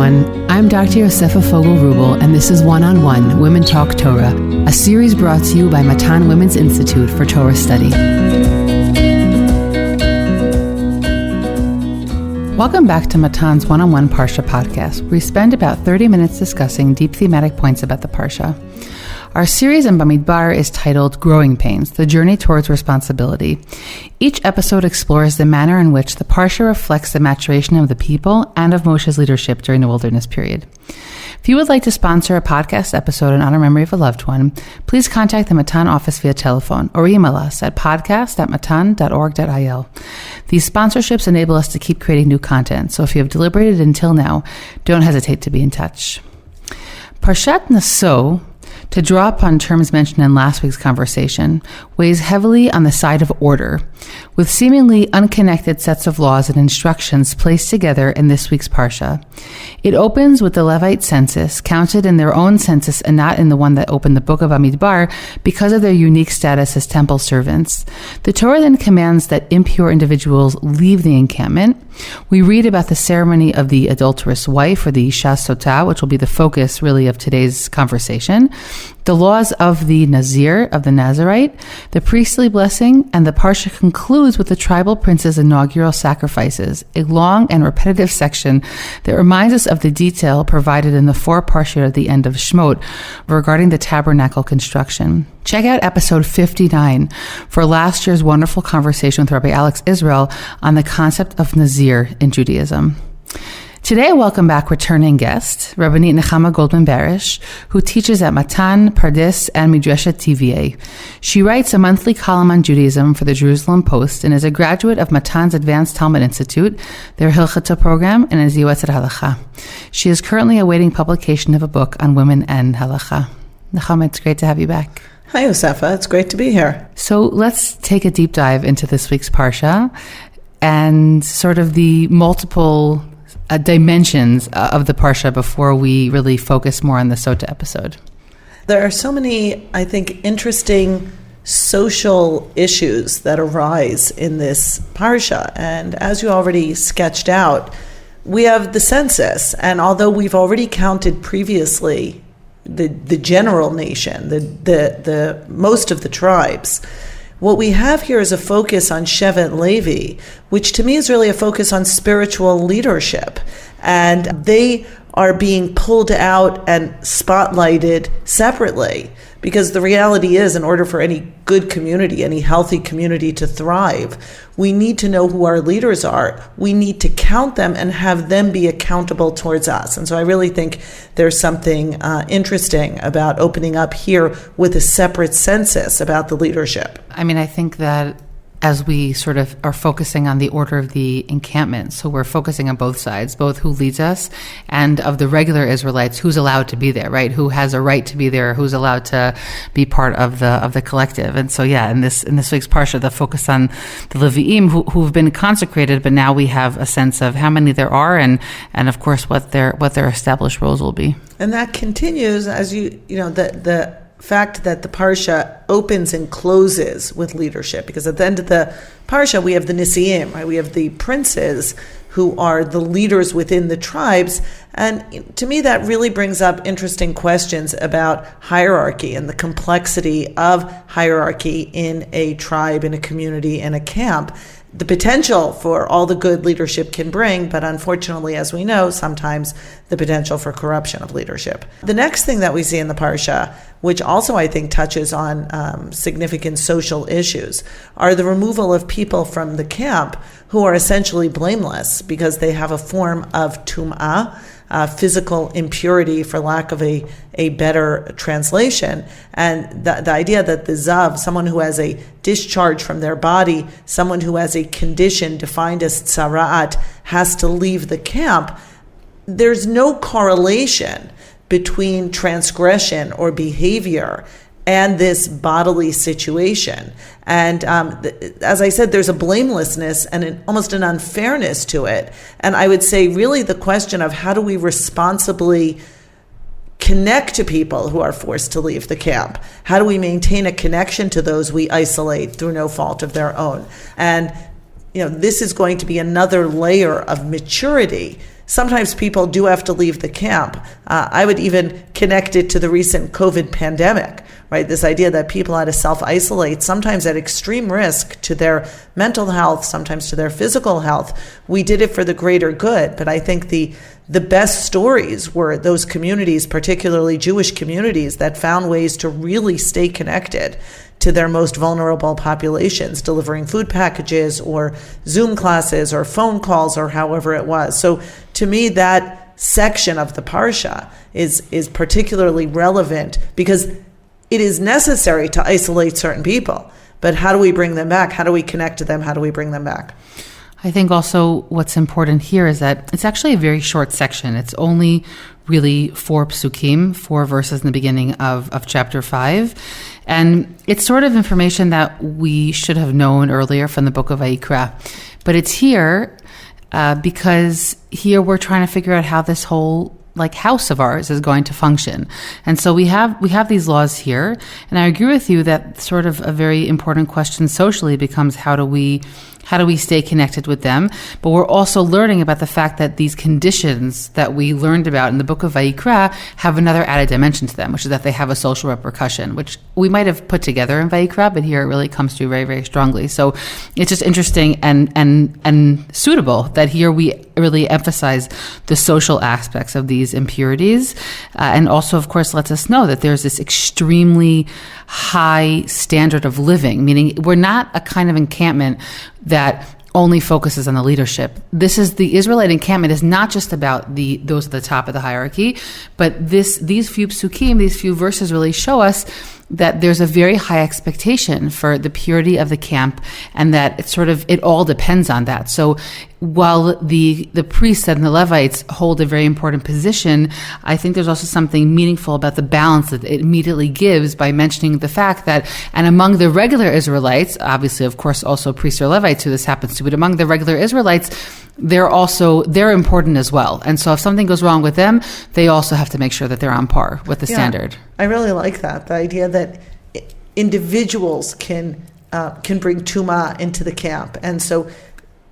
everyone. I'm Dr. Yosefa Fogel-Rubel, and this is One-on-One Women Talk Torah, a series brought to you by Matan Women's Institute for Torah Study. Welcome back to Matan's One-on-One Parsha podcast, where we spend about 30 minutes discussing deep thematic points about the parsha. Our series in Bamidbar is titled Growing Pains, The Journey Towards Responsibility. Each episode explores the manner in which the parsha reflects the maturation of the people and of Moshe's leadership during the wilderness period. If you would like to sponsor a podcast episode in honor memory of a loved one, please contact the Matan office via telephone or email us at podcast@matan.org.il. These sponsorships enable us to keep creating new content, so if you have deliberated until now, don't hesitate to be in touch. Parshat Naso, to draw upon terms mentioned in last week's conversation, weighs heavily on the side of order, with seemingly unconnected sets of laws and instructions placed together in this week's parsha. It opens with the Levite census, counted in their own census and not in the one that opened the book of Bamidbar because of their unique status as temple servants. The Torah then commands that impure individuals leave the encampment. We read about the ceremony of the adulteress wife, or the Sotah, which will be the focus really of today's conversation, the laws of the Nazir, of the Nazarite, the priestly blessing, and the parsha concludes with the tribal prince's inaugural sacrifices, a long and repetitive section that reminds us of the detail provided in the 4 parsha at the end of Shemot regarding the tabernacle construction. Check out episode 59 for last year's wonderful conversation with Rabbi Alex Israel on the concept of Nazir in Judaism. Today, I welcome back returning guest, Rabbanit Nechama Goldman Barash, who teaches at Matan, Pardes, and Midreshet TVA. She writes a monthly column on Judaism for the Jerusalem Post and is a graduate of Matan's Advanced Talmud Institute, their Hilchata program, and is Yoetzet Halacha. She is currently awaiting publication of a book on women and halacha. Nechama, it's great to have you back. Hi, Yosefa. It's great to be here. So let's take a deep dive into this week's parsha and sort of the multiple dimensions of the parsha before we really focus more on the Sotah episode. There are so many, I think, interesting social issues that arise in this parsha. And as you already sketched out, we have the census. And although we've already counted previously the general nation, the most of the tribes, what we have here is a focus on Shevet Levi, which to me is really a focus on spiritual leadership. And they are being pulled out and spotlighted separately. Because the reality is, in order for any good community, any healthy community to thrive, we need to know who our leaders are. We need to count them and have them be accountable towards us. And so I really think there's something interesting about opening up here with a separate census about the leadership. I mean, I think that as we sort of are focusing on the order of the encampment, so we're focusing on both sides, both who leads us and of the regular Israelites, who's allowed to be there, right? Who has a right to be there, who's allowed to be part of the collective. And so, yeah, in this week's parsha, the focus on the Levi'im who've been consecrated, but now we have a sense of how many there are, and of course what their established roles will be. And that continues as the fact that the parsha opens and closes with leadership, because at the end of the parsha we have the Nisiim, right? We have the princes who are the leaders within the tribes, and to me that really brings up interesting questions about hierarchy and the complexity of hierarchy in a tribe, in a community, in a camp. The potential for all the good leadership can bring, but unfortunately, as we know, sometimes the potential for corruption of leadership. The next thing that we see in the parsha, which also I think touches on significant social issues, are the removal of people from the camp who are essentially blameless because they have a form of tum'ah, physical impurity, for lack of a better translation. And the idea that the zav, someone who has a discharge from their body, someone who has a condition defined as tzara'at, has to leave the camp, there's no correlation between transgression or behavior and this bodily situation. And as I said, there's a blamelessness and almost an unfairness to it. And I would say really the question of how do we responsibly connect to people who are forced to leave the camp? How do we maintain a connection to those we isolate through no fault of their own? And this is going to be another layer of maturity sometimes people do have to leave the camp. I would even connect it to the recent COVID pandemic, right? This idea that people had to self-isolate, sometimes at extreme risk to their mental health, sometimes to their physical health. We did it for the greater good, but I think the best stories were those communities, particularly Jewish communities, that found ways to really stay connected to their most vulnerable populations, delivering food packages or Zoom classes or phone calls or however it was. So to me, that section of the parsha is particularly relevant because it is necessary to isolate certain people. But how do we bring them back? How do we connect to them? How do we bring them back? I think also what's important here is that it's actually a very short section. It's only really 4 psukim, 4 verses in the beginning of chapter 5. And it's sort of information that we should have known earlier from the book of Vayikra. But it's here because here we're trying to figure out how this whole house of ours is going to function. And so we have these laws here. And I agree with you that sort of a very important question socially becomes how do we stay connected with them? But we're also learning about the fact that these conditions that we learned about in the book of Vayikra have another added dimension to them, which is that they have a social repercussion, which we might have put together in Vayikra, but here it really comes through very, very strongly. So it's just interesting and suitable that here we really emphasize the social aspects of these impurities. And also, of course, lets us know that there's this extremely high standard of living, meaning we're not a kind of encampment that only focuses on the leadership. The Israelite encampment is not just about those at the top of the hierarchy, but these few psukim, these few verses really show us that there's a very high expectation for the purity of the camp, and that it all depends on that. So while the priests and the Levites hold a very important position, I think there's also something meaningful about the balance that it immediately gives by mentioning the fact that, and among the regular Israelites, obviously, of course, also priests or Levites who this happens to, but among the regular Israelites, they're important as well. And so if something goes wrong with them, they also have to make sure that they're on par with the standard. I really like that. The idea that individuals can bring tuma into the camp. And so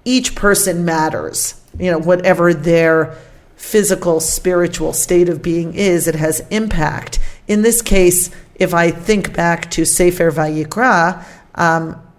each person matters, whatever their physical, spiritual state of being is, it has impact. In this case, if I think back to Sefer Vayikra,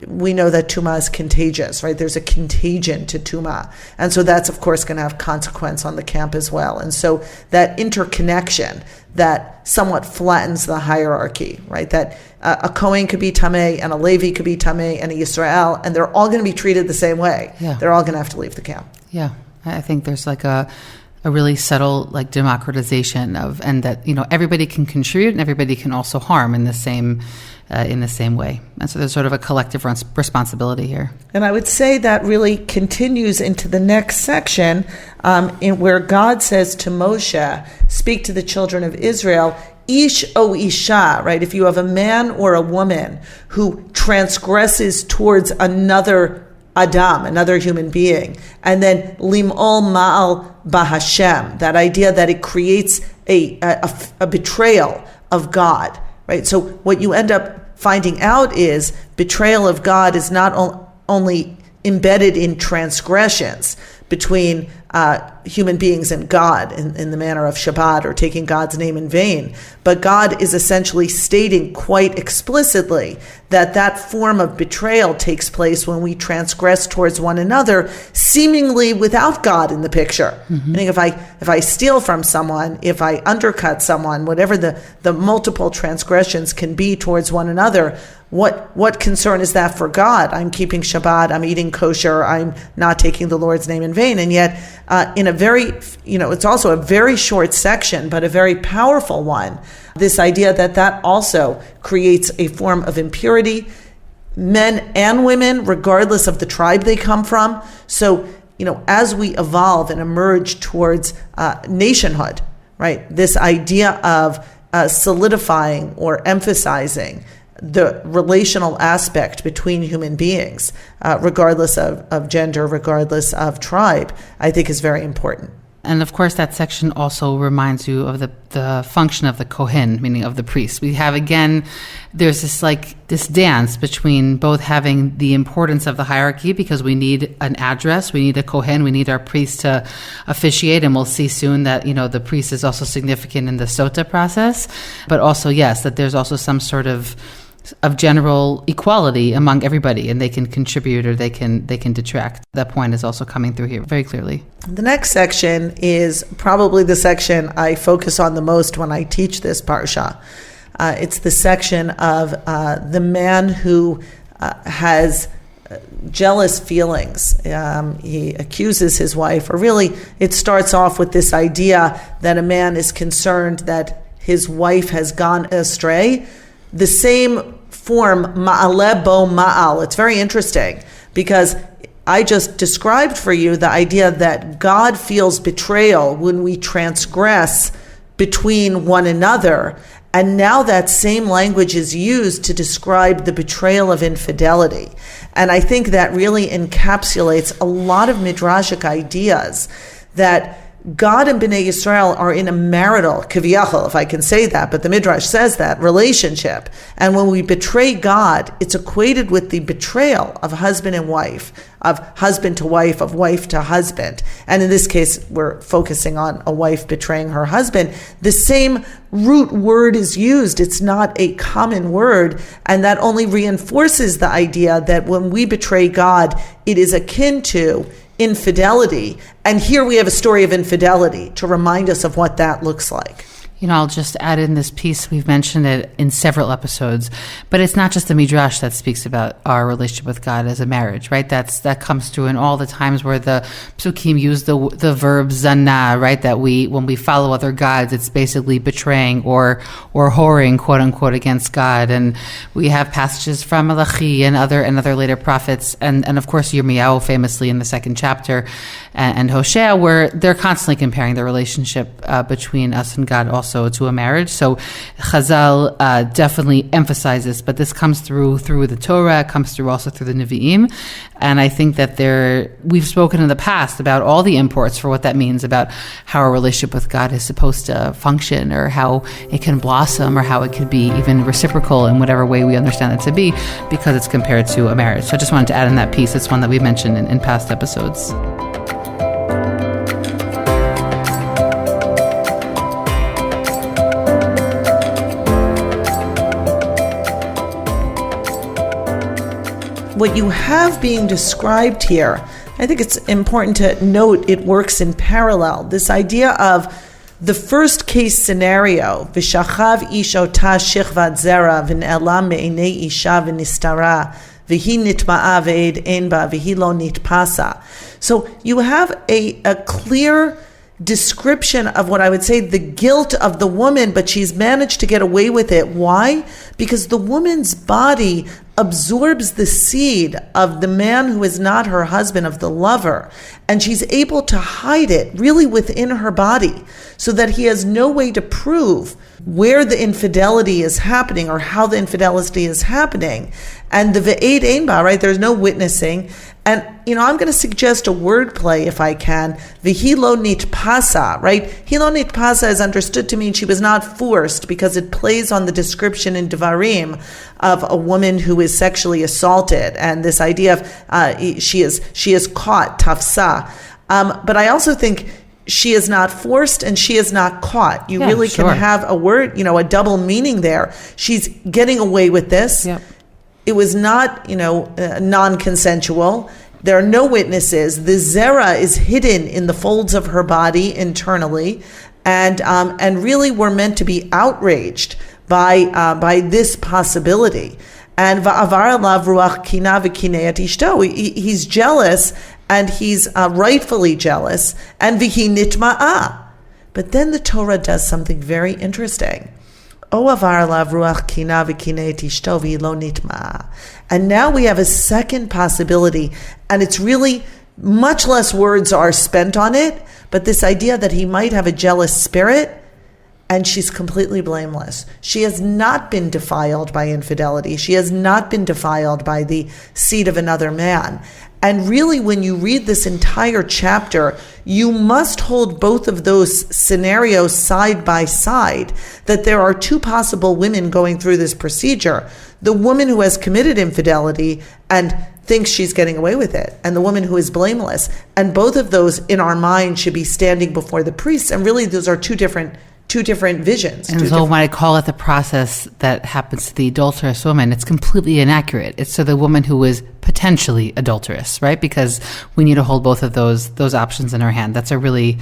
we know that tuma is contagious, right? There's a contagion to tuma. And so that's, of course, going to have consequence on the camp as well. And so that interconnection that somewhat flattens the hierarchy, right? That a Kohen could be Tameh, and a Levi could be Tameh, and a Yisrael, and they're all going to be treated the same way. Yeah. They're all going to have to leave the camp. Yeah. I think there's a really subtle democratization and that everybody can contribute and everybody can also harm in the same way. And so there's sort of a collective responsibility here. And I would say that really continues into the next section, in where God says to Moshe, speak to the children of Israel, Ish o Isha, right? If you have a man or a woman who transgresses towards another Adam, another human being, and then lim'ol ma'al bahashem, that idea that it creates a betrayal of God, right? So what you end up finding out is betrayal of God is not only embedded in transgressions between human beings and God in the manner of Shabbat or taking God's name in vain, but God is essentially stating quite explicitly that form of betrayal takes place when we transgress towards one another, seemingly without God in the picture. Mm-hmm. I think if I steal from someone, if I undercut someone, whatever the multiple transgressions can be towards one another, what concern is that for God? I'm keeping Shabbat, I'm eating kosher, I'm not taking the Lord's name in vain. And yet, in a very, it's also a very short section, but a very powerful one, this idea that also creates a form of impurity, men and women, regardless of the tribe they come from. So, as we evolve and emerge towards nationhood, right, this idea of solidifying or emphasizing the relational aspect between human beings, regardless of gender, regardless of tribe, I think is very important. And of course, that section also reminds you of the function of the Kohen, meaning of the priest. We have, again, there's this dance between both having the importance of the hierarchy, because we need an address, we need a Kohen, we need our priest to officiate, and we'll see soon that, the priest is also significant in the Sotah process. But also, yes, that there's also some sort of general equality among everybody, and they can contribute or they can detract. That point is also coming through here very clearly. The next section is probably the section I focus on the most when I teach this parsha. It's the section of the man who has jealous feelings. He accuses his wife, or really it starts off with this idea that a man is concerned that his wife has gone astray. The same form, ma'aleh bo ma'al. It's very interesting because I just described for you the idea that God feels betrayal when we transgress between one another. And now that same language is used to describe the betrayal of infidelity. And I think that really encapsulates a lot of midrashic ideas that God and Bnei Yisrael are in a marital, kiviyachol, if I can say that, but the Midrash says that, relationship. And when we betray God, it's equated with the betrayal of husband and wife, of husband to wife, of wife to husband. And in this case, we're focusing on a wife betraying her husband. The same root word is used. It's not a common word. And that only reinforces the idea that when we betray God, it is akin to infidelity. And here we have a story of infidelity to remind us of what that looks like. I'll just add in this piece. We've mentioned it in several episodes, but it's not just the Midrash that speaks about our relationship with God as a marriage, right? That comes through in all the times where the psukim use the verb zana, right? That when we follow other gods, it's basically betraying or whoring, quote unquote, against God. And we have passages from Malachi and other later prophets, and of course Yirmiyahu famously in the second chapter, and Hosea, where they're constantly comparing the relationship between us and God also to a marriage. So Chazal definitely emphasizes, but this comes through the Torah, it comes through also through the Nevi'im. And I think that we've spoken in the past about all the imports for what that means, about how our relationship with God is supposed to function, or how it can blossom, or how it could be even reciprocal in whatever way we understand it to be, because it's compared to a marriage. So I just wanted to add in that piece. It's one that we mentioned in past episodes. What you have being described here, I think it's important to note it works in parallel. This idea of the first case scenario, v'shachav ish ota shechvat zera v'ne'elam me'enei isha v'nistara v'hi nitma'a ve'ed ein ba v'hi lo nitpasa. So you have a clear description of what I would say the guilt of the woman, but she's managed to get away with it. Why? Because the woman's body absorbs the seed of the man who is not her husband, of the lover, and she's able to hide it really within her body so that he has no way to prove where the infidelity is happening or how the infidelity is happening. And the ve'ed ein ba, right? There's no witnessing. And, I'm going to suggest a wordplay if I can. V'hi lo nitpasa, right? Hi lo nitpasa is understood to mean she was not forced, because it plays on the description in Devarim of a woman who is sexually assaulted, and this idea of she is caught, tafsa. But I also think she is not forced and she is not caught. You really can have a word, a double meaning there. She's getting away with this. Yep. It was not, non-consensual. There are no witnesses. The zera is hidden in the folds of her body internally, and really we're meant to be outraged by this possibility. And va'avar alav ruach kina v'kineat ishto. He's jealous, and he's rightfully jealous, and v'hi nitma'a. But then the Torah does something very interesting. And now we have a second possibility, and it's really much less words are spent on it, but this idea that he might have a jealous spirit, and she's completely blameless. She has not been defiled by infidelity. She has not been defiled by the seed of another man. And really, when you read this entire chapter, you must hold both of those scenarios side by side, that there are two possible women going through this procedure. The woman who has committed infidelity and thinks she's getting away with it, and the woman who is blameless. And both of those, in our mind, should be standing before the priests. And really, those are two different visions. And so when I call it the process that happens to the adulterous woman, it's completely inaccurate. It's to the woman who is potentially adulterous, right? Because we need to hold both of those options in our hand. That's a really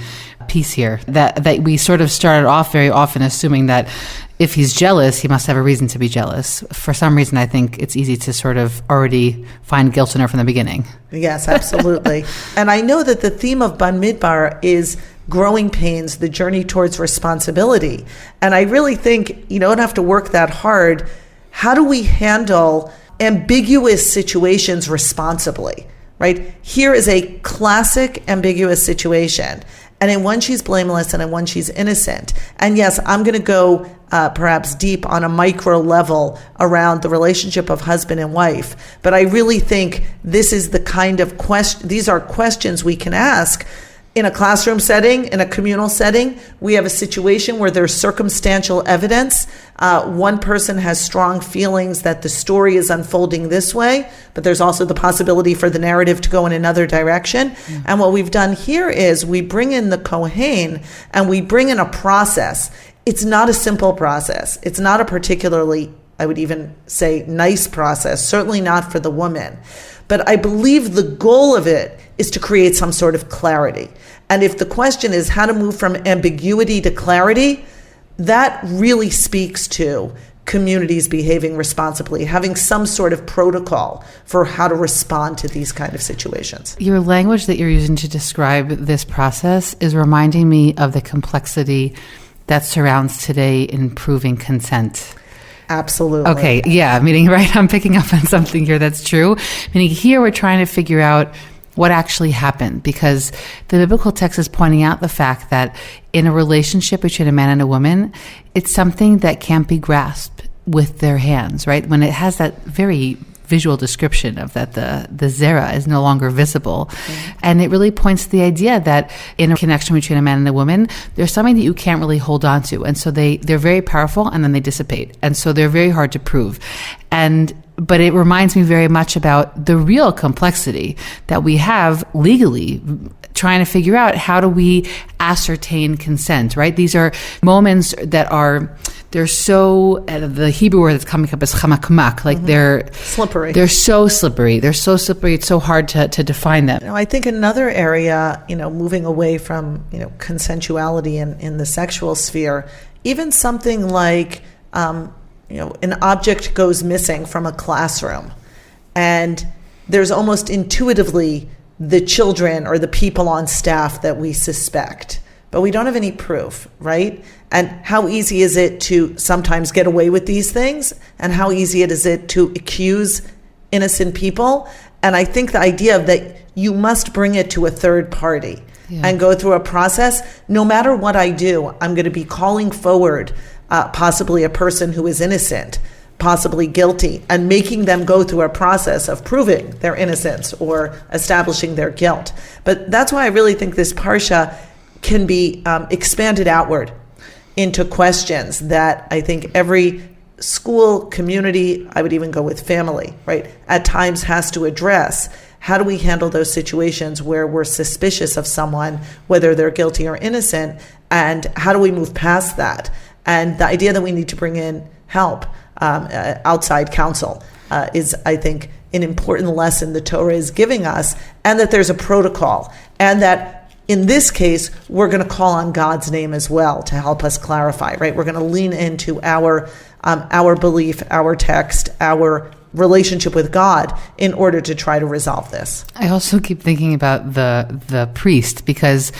piece here that we sort of started off very often assuming that if he's jealous, he must have a reason to be jealous. For some reason, I think it's easy to sort of already find guilt in her from the beginning. Yes, absolutely. And I know that the theme of Bamidbar is growing pains, the journey towards responsibility. And I really think you don't have to work that hard. How do we handle ambiguous situations responsibly, right? Here is a classic ambiguous situation. And in one, she's blameless, and in one, she's innocent. And yes, I'm going to go perhaps deep on a micro level around the relationship of husband and wife. But I really think this is the kind of these are questions we can ask. In a classroom setting, in a communal setting, we have a situation where there's circumstantial evidence. One person has strong feelings that the story is unfolding this way, but there's also the possibility for the narrative to go in another direction. Mm-hmm. And what we've done here is we bring in the Kohen and we bring in a process. It's not a simple process. It's not a particularly, I would even say, nice process, certainly not for the woman. But I believe the goal of it is to create some sort of clarity. And if the question is how to move from ambiguity to clarity, that really speaks to communities behaving responsibly, having some sort of protocol for how to respond to these kind of situations. Your language that you're using to describe this process is reminding me of the complexity that surrounds today in proving consent. Absolutely. Okay, yeah, meaning, right, I'm picking up on something here that's true. Meaning here we're trying to figure out what actually happened, because the biblical text is pointing out the fact that in a relationship between a man and a woman, it's something that can't be grasped with their hands, right? When it has that very visual description of that the zera is no longer visible. Mm-hmm. And it really points to the idea that in a connection between a man and a woman, there's something that you can't really hold on to. And so they're very powerful and then they dissipate. And so they're very hard to prove. But it reminds me very much about the real complexity that we have legally trying to figure out how do we ascertain consent, right? These are moments that they're so, the Hebrew word that's coming up is chamakmak, like mm-hmm. They're slippery. They're so slippery. They're so slippery. It's so hard to define them. I think another area, moving away from, consensuality in the sexual sphere, even something like, an object goes missing from a classroom, and there's almost intuitively the children or the people on staff that we suspect, but we don't have any proof, right? And how easy is it to sometimes get away with these things, and how easy is it to accuse innocent people? And I think the idea of that you must bring it to a third party and go through a process. No matter what I do, I'm going to be calling forward possibly a person who is innocent, possibly guilty, and making them go through a process of proving their innocence or establishing their guilt. But that's why I really think this parsha can be expanded outward into questions that I think every school, community, I would even go with family, right, at times has to address. How do we handle those situations where we're suspicious of someone, whether they're guilty or innocent, and how do we move past that? And the idea that we need to bring in help, outside counsel, is, I think, an important lesson the Torah is giving us, and that there's a protocol, and that in this case, we're going to call on God's name as well to help us clarify, right? We're going to lean into our belief, our text, our relationship with God in order to try to resolve this. I also keep thinking about the priest, because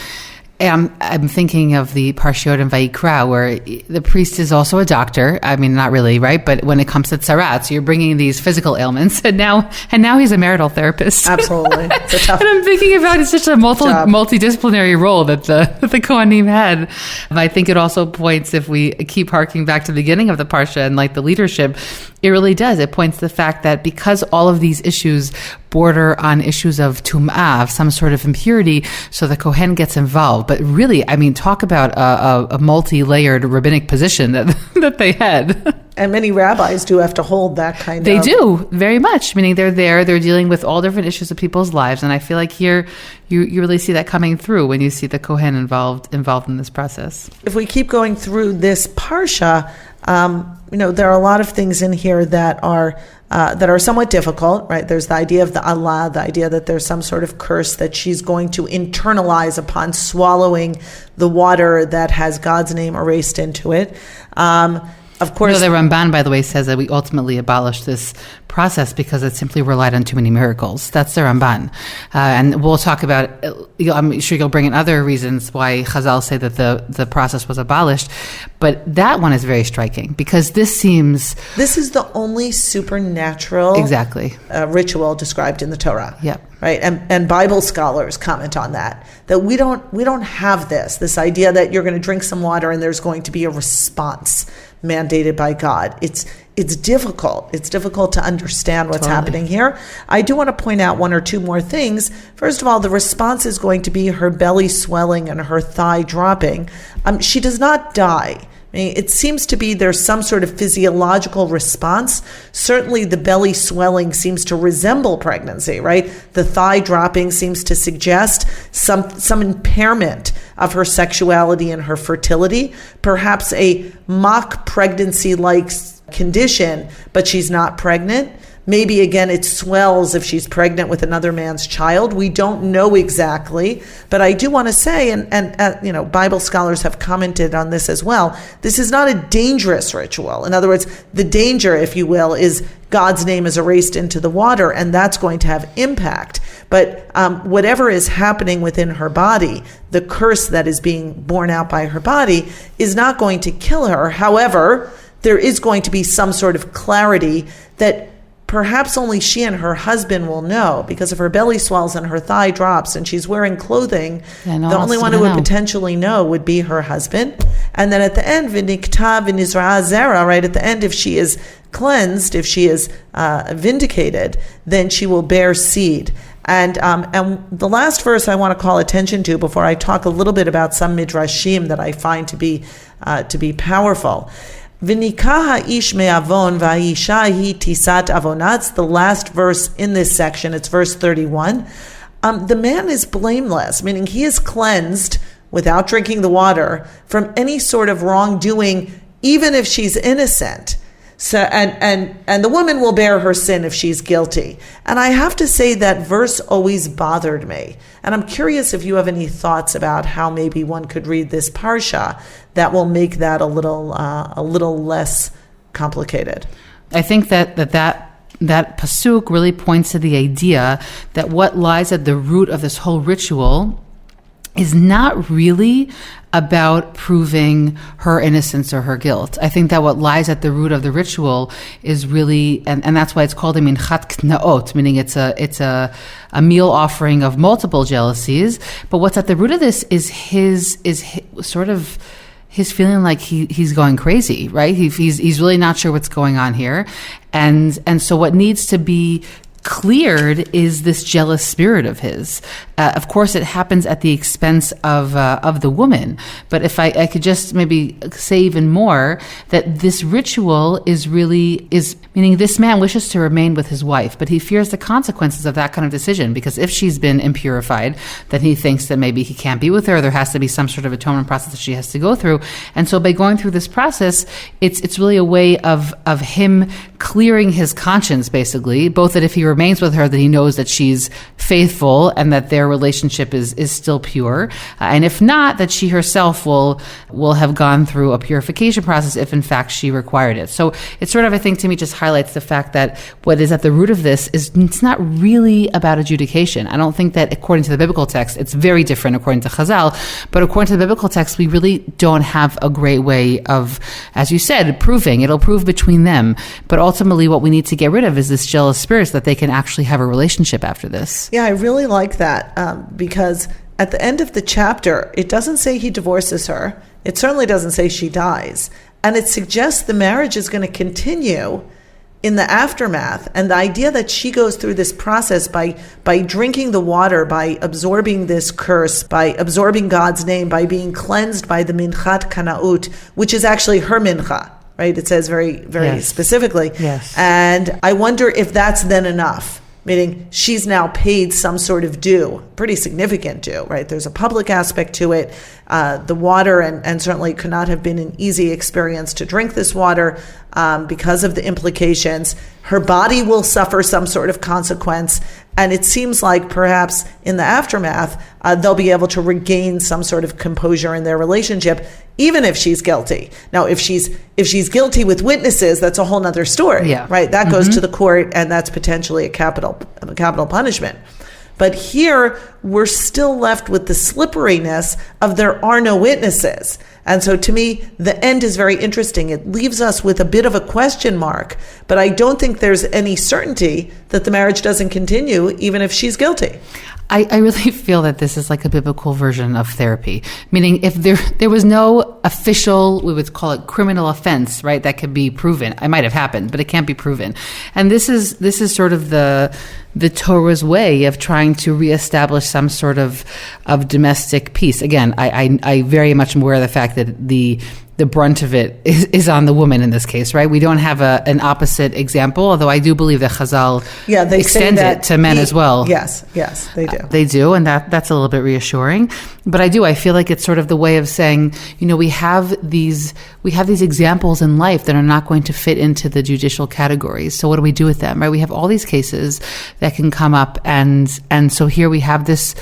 I'm thinking of the Parshat in Vayikra, where the priest is also a doctor. I mean, not really, right? But when it comes to tzarat, so you're bringing these physical ailments, and now he's a marital therapist. Absolutely, it's a tough. And I'm thinking about it's such a multidisciplinary role that the Kohanim had. And I think it also points, if we keep harking back to the beginning of the parsha and like the leadership, it really does. It points to the fact that because all of these issues border on issues of tum'ah, some sort of impurity, so the Kohen gets involved. But really, I mean, talk about a multi-layered rabbinic position that they had. And many rabbis do have to hold that kind They of... They do, very much. Meaning they're dealing with all different issues of people's lives. And I feel like here, you really see that coming through when you see the Kohen involved in this process. If we keep going through this parsha, there are a lot of things in here that are somewhat difficult, right? There's the idea of the Allah, the idea that there's some sort of curse that she's going to internalize upon swallowing the water that has God's name erased into it. Of course, the Ramban, by the way, says that we ultimately abolished this process because it simply relied on too many miracles. That's the Ramban. And we'll talk about, I'm sure you'll bring in other reasons why Chazal say that the process was abolished. But that one is very striking because this is the only supernatural ritual described in the Torah. Yeah. Right. And Bible scholars comment on that we don't have this idea that you're going to drink some water and there's going to be a response mandated by God. It's difficult. It's difficult to understand what's happening here. I do want to point out one or two more things. First of all, the response is going to be her belly swelling and her thigh dropping. She does not die. I mean, it seems to be there's some sort of physiological response. Certainly the belly swelling seems to resemble pregnancy, right? The thigh dropping seems to suggest some impairment of her sexuality and her fertility, perhaps a mock pregnancy-like condition, but she's not pregnant. Maybe, again, it swells if she's pregnant with another man's child. We don't know exactly. But I do want to say, and Bible scholars have commented on this as well, this is not a dangerous ritual. In other words, the danger, if you will, is God's name is erased into the water, and that's going to have impact. But whatever is happening within her body, the curse that is being borne out by her body, is not going to kill her. However, there is going to be some sort of clarity that perhaps only she and her husband will know, because if her belly swells and her thigh drops and she's wearing clothing, the only one who would potentially know would be her husband. And then at the end, v'nikta v'nizra zera, right? At the end, if she is cleansed, if she is vindicated, then she will bear seed. And the last verse I want to call attention to before I talk a little bit about some midrashim that I find to be powerful. V'nikah ha'ish me'avon v'ha'isha hi tisat avonah. It's the last verse in this section. It's verse 31. The man is blameless, meaning he is cleansed without drinking the water from any sort of wrongdoing, even if she's innocent. So and the woman will bear her sin if she's guilty. And I have to say that verse always bothered me. And I'm curious if you have any thoughts about how maybe one could read this parsha that will make that a little less complicated. I think that pasuk really points to the idea that what lies at the root of this whole ritual is not really about proving her innocence or her guilt. I think that what lies at the root of the ritual is really, and that's why it's called a minchat knaot, meaning it's a meal offering of multiple jealousies. But what's at the root of this is his feeling like he's going crazy, right? He's really not sure what's going on here, and so what needs to be cleared is this jealous spirit of his. Of course, it happens at the expense of the woman. But if I could just maybe say even more, that this ritual is meaning this man wishes to remain with his wife, but he fears the consequences of that kind of decision, because if she's been impurified, then he thinks that maybe he can't be with her. There has to be some sort of atonement process that she has to go through. And so by going through this process, it's really a way of him clearing his conscience, basically, both that if he remains with her, that he knows that she's faithful and that their relationship is still pure, and if not, that she herself will have gone through a purification process if in fact she required it. So it's sort of, I think, to me, just highlights the fact that what is at the root of this is it's not really about adjudication. I don't think that according to the biblical text, it's very different according to Chazal, but according to the biblical text, we really don't have a great way of, as you said, proving. It'll prove between them, but ultimately what we need to get rid of is this jealous spirit so that they can actually have a relationship after this. Yeah, I really like that because at the end of the chapter, it doesn't say he divorces her. It certainly doesn't say she dies. And it suggests the marriage is going to continue in the aftermath, and the idea that she goes through this process by drinking the water, by absorbing this curse, by absorbing God's name, by being cleansed by the minchat kanaut, which is actually her mincha, right? It says very, very specifically. Yes. And I wonder if that's then enough, meaning she's now paid some sort of due, pretty significant due, right? There's a public aspect to it. The water, and certainly could not have been an easy experience to drink this water because of the implications. Her body will suffer some sort of consequence. And it seems like perhaps in the aftermath, they'll be able to regain some sort of composure in their relationship, even if she's guilty. Now, if she's guilty with witnesses, that's a whole nother story, right? That goes to the court, and that's potentially a capital punishment. But here, we're still left with the slipperiness of there are no witnesses. And so to me, the end is very interesting. It leaves us with a bit of a question mark, but I don't think there's any certainty that the marriage doesn't continue, even if she's guilty. I really feel that this is like a biblical version of therapy, meaning if there was no official, we would call it criminal offense, right, that could be proven. It might have happened, but it can't be proven. And this is sort of the Torah's way of trying to reestablish some sort of domestic peace. Again, I very much am aware of the fact that the brunt of it is on the woman in this case, right? We don't have an opposite example, although I do believe that Chazal they extend it to men as well. Yes, they do. They do, and that's a little bit reassuring. But I feel like it's sort of the way of saying, we have these examples in life that are not going to fit into the judicial categories. So what do we do with them, right? We have all these cases that can come up, and so here we have this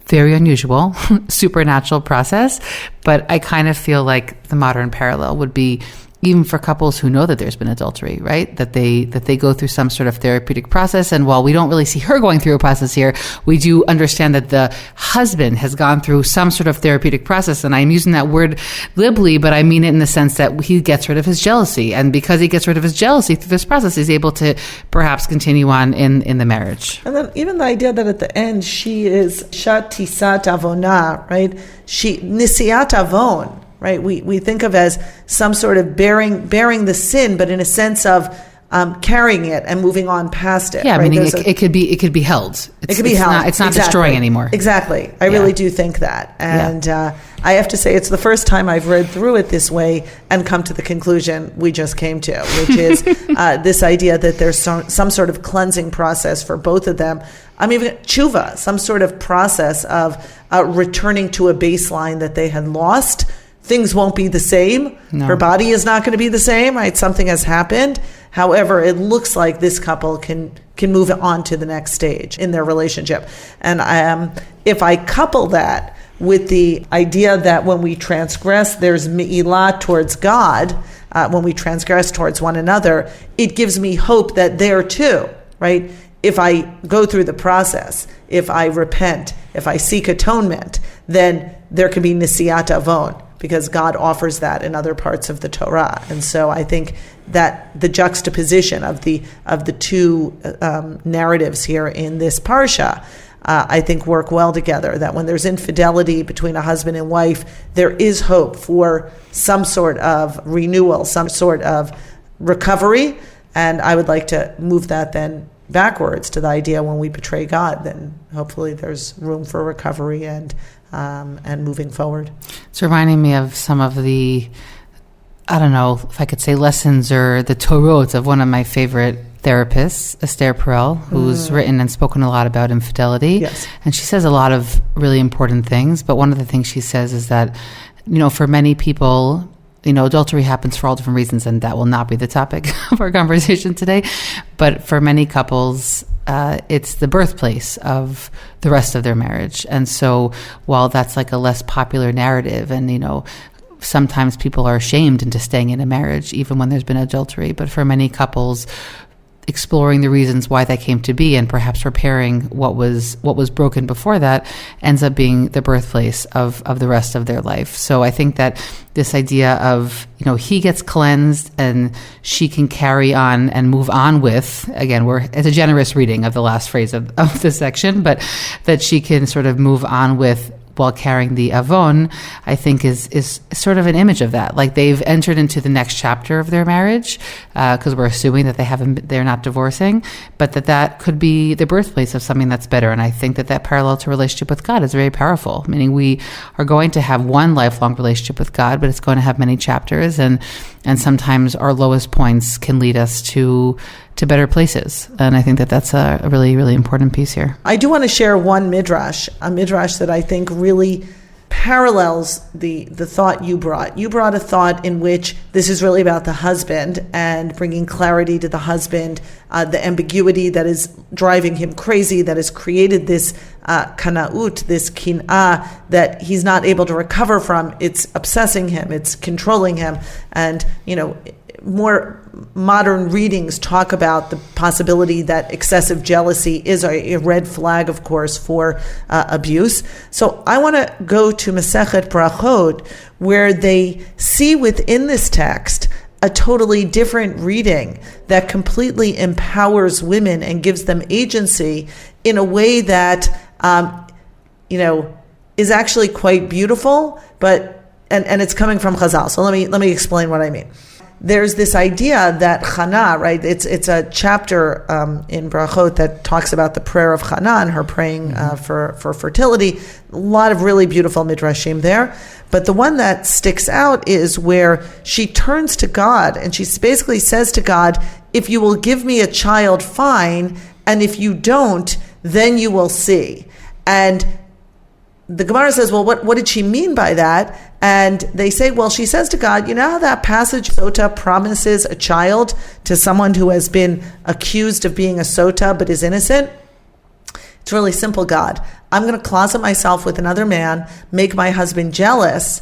very unusual supernatural process, but I kind of feel like the modern parallel would be even for couples who know that there's been adultery, right? That they go through some sort of therapeutic process. And while we don't really see her going through a process here, we do understand that the husband has gone through some sort of therapeutic process. And I'm using that word libly, but I mean it in the sense that he gets rid of his jealousy. And because he gets rid of his jealousy through this process, he's able to perhaps continue on in the marriage. And then even the idea that at the end, she is shatisat avona, right? She nisiat avon. Right, we think of as some sort of bearing the sin, but in a sense of carrying it and moving on past it. Yeah, right? meaning it could be held. It could be held. It's not destroying anymore. Exactly. I really do think that, and I have to say it's the first time I've read through it this way and come to the conclusion we just came to, which is this idea that there's some sort of cleansing process for both of them. I mean, even tshuva, some sort of process of returning to a baseline that they had lost. Things won't be the same. No. Her body is not going to be the same, right? Something has happened. However, it looks like this couple can move on to the next stage in their relationship. And if I couple that with the idea that when we transgress, there's me'ilah towards God, when we transgress towards one another, it gives me hope that there too, right? If I go through the process, if I repent, if I seek atonement, then there can be nisiat avon, because God offers that in other parts of the Torah. And so I think that the juxtaposition of the two narratives here in this parsha, I think work well together, that when there's infidelity between a husband and wife, there is hope for some sort of renewal, some sort of recovery. And I would like to move that then backwards to the idea when we betray God, then hopefully there's room for recovery and moving forward. It's reminding me of some of the, I don't know if I could say lessons or the Torot of one of my favorite therapists, Esther Perel, who's written and spoken a lot about infidelity. Yes. And she says a lot of really important things. But one of the things she says is that, for many people, adultery happens for all different reasons, and that will not be the topic of our conversation today. But for many couples, it's the birthplace of the rest of their marriage. And so while that's like a less popular narrative, and, sometimes people are shamed into staying in a marriage, even when there's been adultery. But for many couples, exploring the reasons why that came to be and perhaps repairing what was broken before that ends up being the birthplace of the rest of their life. So I think that this idea of, he gets cleansed and she can carry on and move on with, again, it's a generous reading of the last phrase of this section, but that she can sort of move on with while carrying the avon, I think is sort of an image of that. Like they've entered into the next chapter of their marriage, because we're assuming that they're not divorcing, but that could be the birthplace of something that's better. And I think that parallel to relationship with God is very powerful, meaning we are going to have one lifelong relationship with God, but it's going to have many chapters, and sometimes our lowest points can lead us to better places. And I think that that's a really, really important piece here. I do want to share one midrash, a midrash that I think really parallels the thought you brought. You brought a thought in which this is really about the husband and bringing clarity to the husband, the ambiguity that is driving him crazy, that has created this kanaut, this kin'ah, that he's not able to recover from. It's obsessing him, it's controlling him. And, more modern readings talk about the possibility that excessive jealousy is a red flag, of course, for abuse. So I want to go to Masechet Brachot, where they see within this text a totally different reading that completely empowers women and gives them agency in a way that, is actually quite beautiful, but and it's coming from Chazal. So let me explain what I mean. There's this idea that Chana, right? It's a chapter in Brachot that talks about the prayer of Chana and her praying for fertility. A lot of really beautiful midrashim there. But the one that sticks out is where she turns to God and she basically says to God, if you will give me a child, fine. And if you don't, then you will see. And the Gemara says, well, what did she mean by that? And they say, well, she says to God, you know how that passage, Sotah, promises a child to someone who has been accused of being a Sotah but is innocent? It's really simple, God. I'm going to closet myself with another man, make my husband jealous.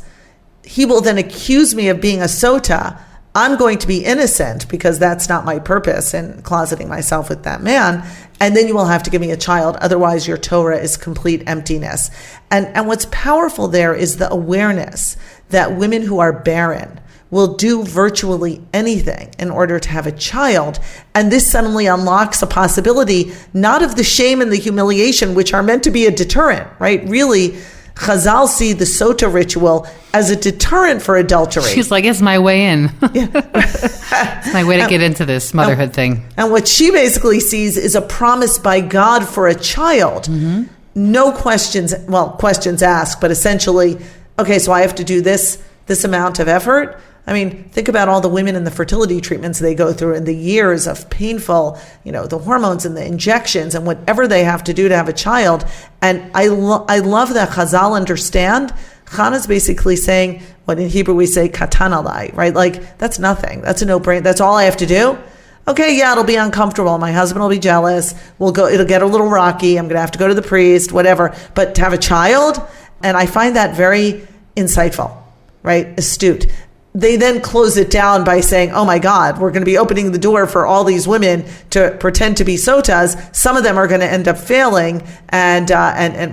He will then accuse me of being a Sotah. I'm going to be innocent because that's not my purpose in closeting myself with that man. And then you will have to give me a child. Otherwise, your Torah is complete emptiness. And what's powerful there is the awareness that women who are barren will do virtually anything in order to have a child. And this suddenly unlocks a possibility, not of the shame and the humiliation, which are meant to be a deterrent, right? Really, Chazal see the Sotah ritual as a deterrent for adultery. She's like, it's my way in. Yeah. It's my way to get into this motherhood thing. And what she basically sees is a promise by God for a child. Mm-hmm. No questions asked, but essentially, okay, so I have to do this amount of effort. I mean, think about all the women in the fertility treatments they go through and the years of painful, the hormones and the injections and whatever they have to do to have a child. And I love that Chazal understand. Chana's basically saying what in Hebrew we say catalyze, right? Like, that's nothing. That's a no-brainer. That's all I have to do. Okay, yeah, it'll be uncomfortable. My husband will be jealous. It'll get a little rocky. I'm going to have to go to the priest, whatever. But to have a child, and I find that very insightful, right? Astute. They then close it down by saying, oh my God, we're going to be opening the door for all these women to pretend to be Sotahs. Some of them are going to end up failing and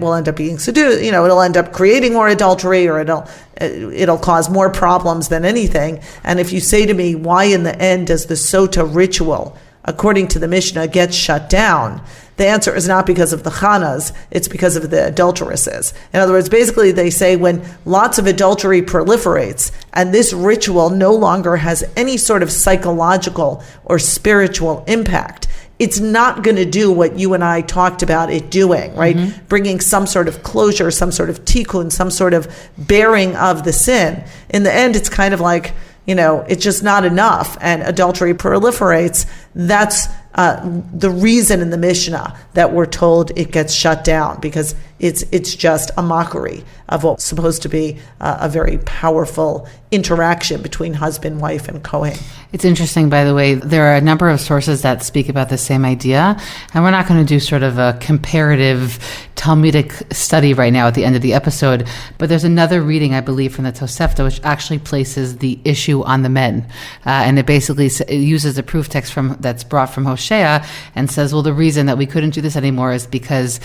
will end up being seduced. It'll end up creating more adultery, or it'll cause more problems than anything. And if you say to me, why in the end does the Sotah ritual, according to the Mishnah, get shut down? The answer is not because of the Chanas, it's because of the adulteresses. In other words, basically they say when lots of adultery proliferates and this ritual no longer has any sort of psychological or spiritual impact, it's not going to do what you and I talked about it doing, right? Mm-hmm. Bringing some sort of closure, some sort of tikkun, some sort of bearing of the sin. In the end, it's kind of like, it's just not enough, and adultery proliferates. That's the reason in the Mishnah that we're told it gets shut down, because it's just a mockery of what's supposed to be a very powerful interaction between husband, wife, and Kohen. It's interesting, by the way, there are a number of sources that speak about the same idea, and we're not going to do sort of a comparative Talmudic study right now at the end of the episode, but there's another reading, I believe, from the Tosefta, which actually places the issue on the men, and it basically uses a proof text that's brought from Hosea and says, well, the reason that we couldn't do this anymore is because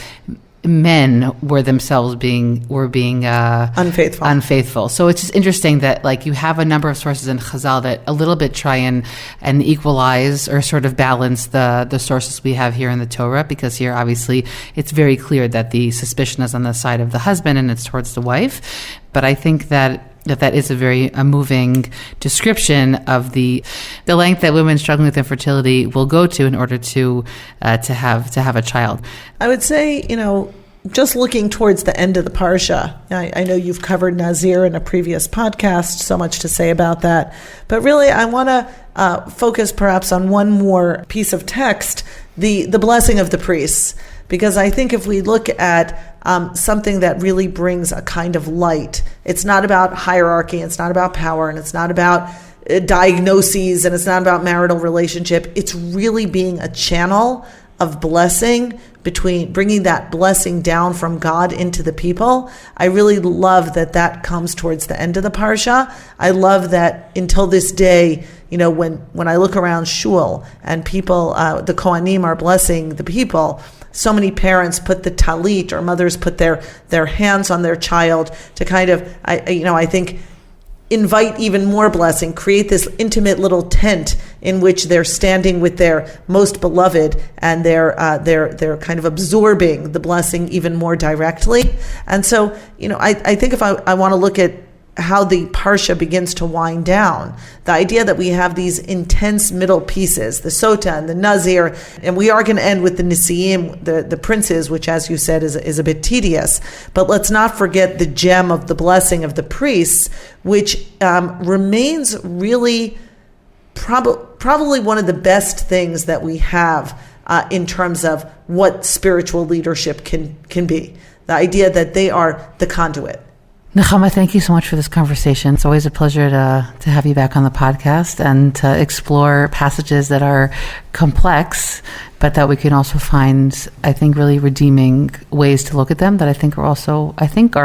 men were themselves being unfaithful. So it's just interesting that like you have a number of sources in Chazal that a little bit try and equalize or sort of balance the sources we have here in the Torah, because here obviously it's very clear that the suspicion is on the side of the husband and it's towards the wife. But I think that is a very moving description of the length that women struggling with infertility will go to in order to have a child. I would say, just looking towards the end of the parsha, I know you've covered Nazir in a previous podcast, so much to say about that. But really, I want to focus perhaps on one more piece of text, the blessing of the priests. Because I think if we look at something that really brings a kind of light, it's not about hierarchy, it's not about power, and it's not about diagnoses, and it's not about marital relationship. It's really being a channel of blessing, between bringing that blessing down from God into the people. I really love that comes towards the end of the parsha. I love that until this day, when I look around shul and people, the Kohanim are blessing the people, so many parents put the talit, or mothers put their hands on their child to kind of, I think, invite even more blessing, create this intimate little tent in which they're standing with their most beloved, and they're kind of absorbing the blessing even more directly. And so, I think if I want to look at how the parsha begins to wind down, the idea that we have these intense middle pieces, the Sotah and the Nazir, and we are going to end with the Nisiim, the princes, which, as you said, is a bit tedious. But let's not forget the gem of the blessing of the priests, which remains really probably one of the best things that we have in terms of what spiritual leadership can be. The idea that they are the conduit. Nechama, thank you so much for this conversation. It's always a pleasure to have you back on the podcast and to explore passages that are complex, but that we can also find, I think, really redeeming ways to look at them that I think are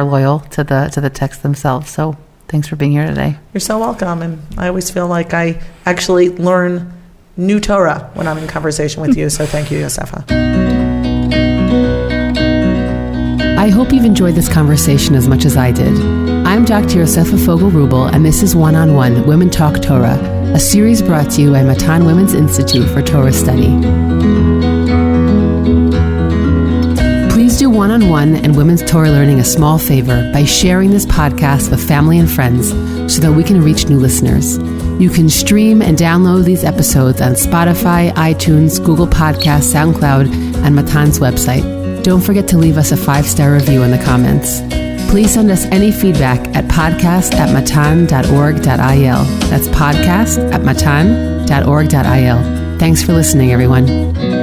loyal to the text themselves. So thanks for being here today. You're so welcome. And I always feel like I actually learn new Torah when I'm in conversation with you. So thank you, Yosefa. I hope you've enjoyed this conversation as much as I did. I'm Dr. Yosefa Fogel-Rubel, and this is One-on-One Women Talk Torah, a series brought to you by Matan Women's Institute for Torah Study. Please do One-on-One and Women's Torah Learning a small favor by sharing this podcast with family and friends so that we can reach new listeners. You can stream and download these episodes on Spotify, iTunes, Google Podcasts, SoundCloud, and Matan's website. Don't forget to leave us a 5-star review in the comments. Please send us any feedback at podcast@matan.org.il. That's podcast@matan.org.il. Thanks for listening, everyone.